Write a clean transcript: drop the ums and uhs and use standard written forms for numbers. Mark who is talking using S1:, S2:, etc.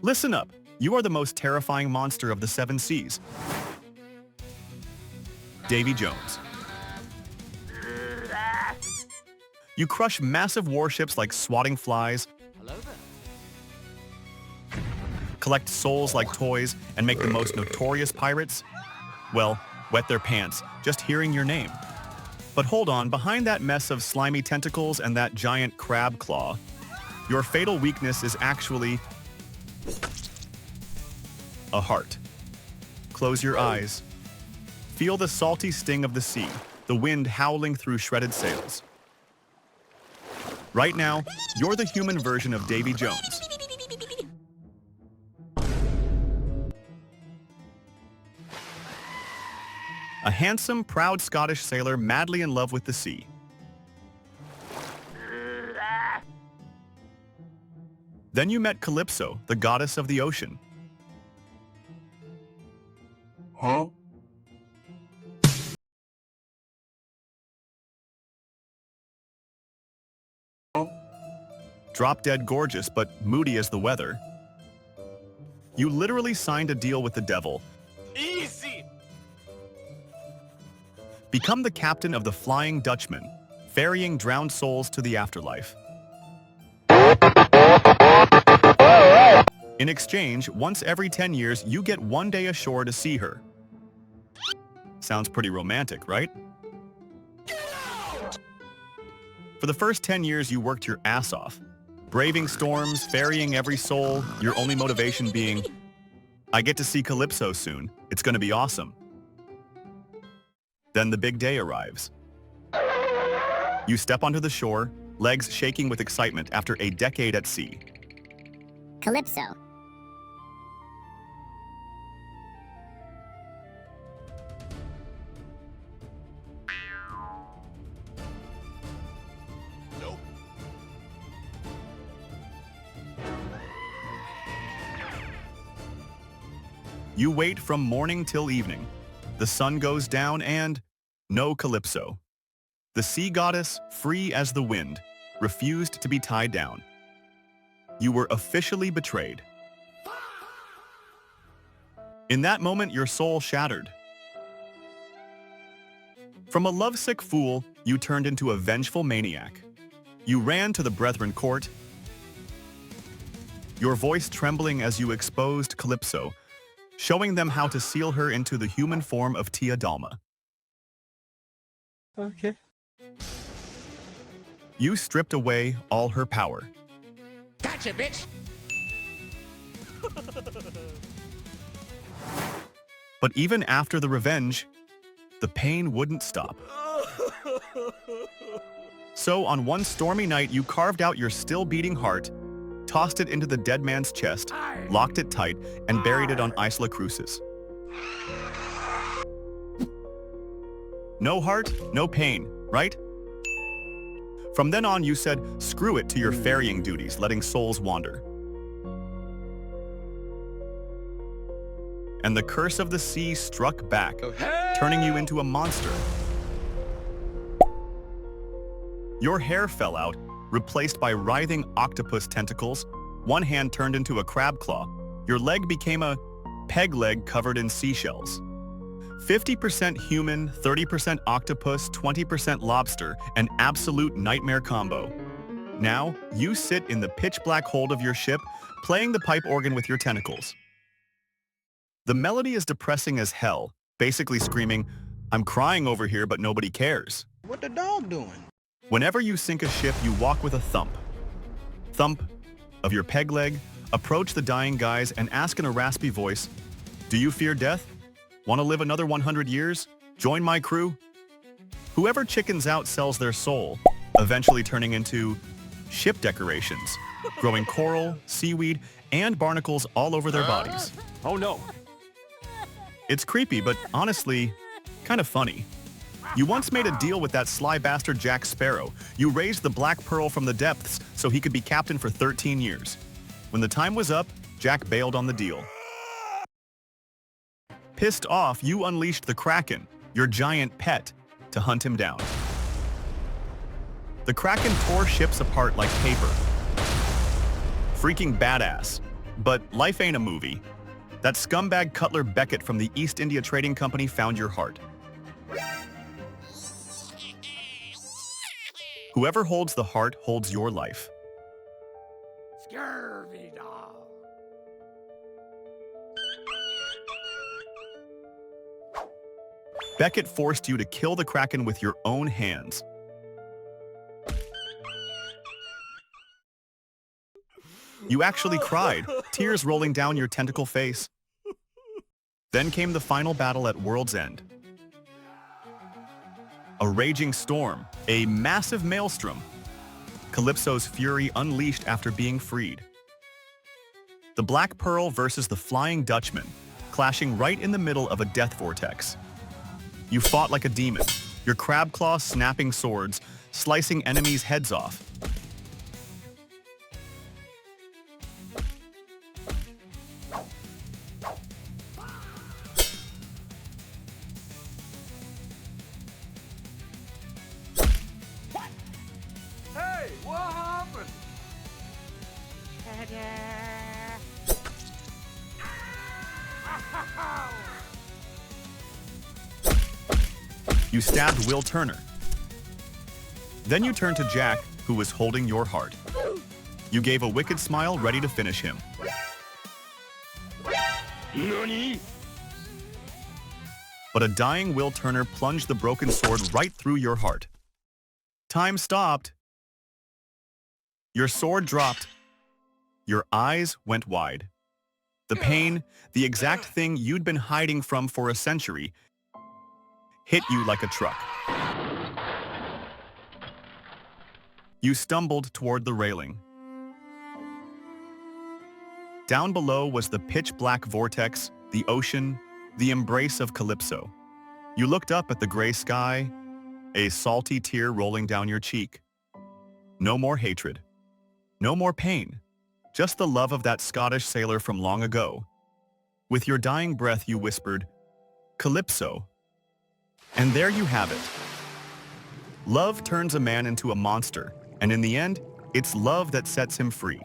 S1: Listen up. You are the most terrifying monster of the seven seas. Davy Jones. You crush massive warships like swatting flies, collect souls like toys, and make the most notorious pirates, well, wet their pants just hearing your name. But hold on, behind that mess of slimy tentacles and that giant crab claw, your fatal weakness is actually a heart. Close your eyes. Feel the salty sting of the sea, the wind howling through shredded sails. Right now, you're the human version of Davy Jones. A handsome, proud Scottish sailor madly in love with the sea. Then you met Calypso, the goddess of the ocean.
S2: Huh?
S1: Drop-dead gorgeous, but moody as the weather. You literally signed a deal with the devil.
S2: Easy!
S1: Become the captain of the Flying Dutchman, ferrying drowned souls to the afterlife. In exchange, once every 10 years, you get 1 day ashore to see her. Sounds pretty romantic, right? For the first 10 years, you worked your ass off. Braving storms, ferrying every soul, your only motivation being, I get to see Calypso soon. It's gonna be awesome. Then the big day arrives. You step onto the shore, legs shaking with excitement after a decade at sea.
S3: Calypso.
S2: Nope.
S1: You wait from morning till evening. The sun goes down and no Calypso. The sea goddess, free as the wind, refused to be tied down. You were officially betrayed. In that moment, your soul shattered. From a lovesick fool, you turned into a vengeful maniac. You ran to the Brethren court, your voice trembling as you exposed Calypso, showing them how to seal her into the human form of Tia Dalma.
S2: Okay.
S1: You stripped away all her power.
S2: Gotcha, bitch!
S1: But even after the revenge, the pain wouldn't stop. So on one stormy night, you carved out your still beating heart, tossed it into the dead man's chest, locked it tight, and buried it on Isla Cruces. No heart, no pain, right? From then on, you said, screw it to your ferrying duties, letting souls wander. And the curse of the sea struck back, turning you into a monster. Your hair fell out, replaced by writhing octopus tentacles. One hand turned into a crab claw. Your leg became a peg leg covered in seashells. 50% human, 30% octopus, 20% lobster, an absolute nightmare combo. Now, you sit in the pitch-black hold of your ship, playing the pipe organ with your tentacles. The melody is depressing as hell, basically screaming, I'm crying over here, but nobody cares.
S2: What the dog doing?
S1: Whenever you sink a ship, you walk with a thump. Thump of your peg leg, approach the dying guys and ask in a raspy voice, do you fear death? Want to live another 100 years? Join my crew? Whoever chickens out sells their soul, eventually turning into ship decorations, growing coral, seaweed, and barnacles all over their bodies.
S2: Oh no.
S1: It's creepy, but honestly, kind of funny. You once made a deal with that sly bastard Jack Sparrow. You raised the Black Pearl from the depths so he could be captain for 13 years. When the time was up, Jack bailed on the deal. Pissed off, you unleashed the Kraken, your giant pet, to hunt him down. The Kraken tore ships apart like paper. Freaking badass. But life ain't a movie. That scumbag Cutler Beckett from the East India Trading Company found your heart. Whoever holds the heart holds your life.
S2: Scurvy dog.
S1: Beckett forced you to kill the Kraken with your own hands. You actually cried, tears rolling down your tentacle face. Then came the final battle at World's End. A raging storm, a massive maelstrom. Calypso's fury unleashed after being freed. The Black Pearl versus the Flying Dutchman, clashing right in the middle of a death vortex. You fought like a demon, your crab claws snapping swords, slicing enemies' heads off.
S2: Hey, what happened?
S1: You stabbed Will Turner. Then you turned to Jack, who was holding your heart. You gave a wicked smile, ready to finish him.
S2: Nani?
S1: But a dying Will Turner plunged the broken sword right through your heart. Time stopped. Your sword dropped. Your eyes went wide. The pain, the exact thing you'd been hiding from for a century, hit you like a truck. You stumbled toward the railing. Down below was the pitch-black vortex, the ocean, the embrace of Calypso. You looked up at the gray sky, a salty tear rolling down your cheek. No more hatred. No more pain. Just the love of that Scottish sailor from long ago. With your dying breath, you whispered, "Calypso." And there you have it. Love turns a man into a monster, and in the end, it's love that sets him free.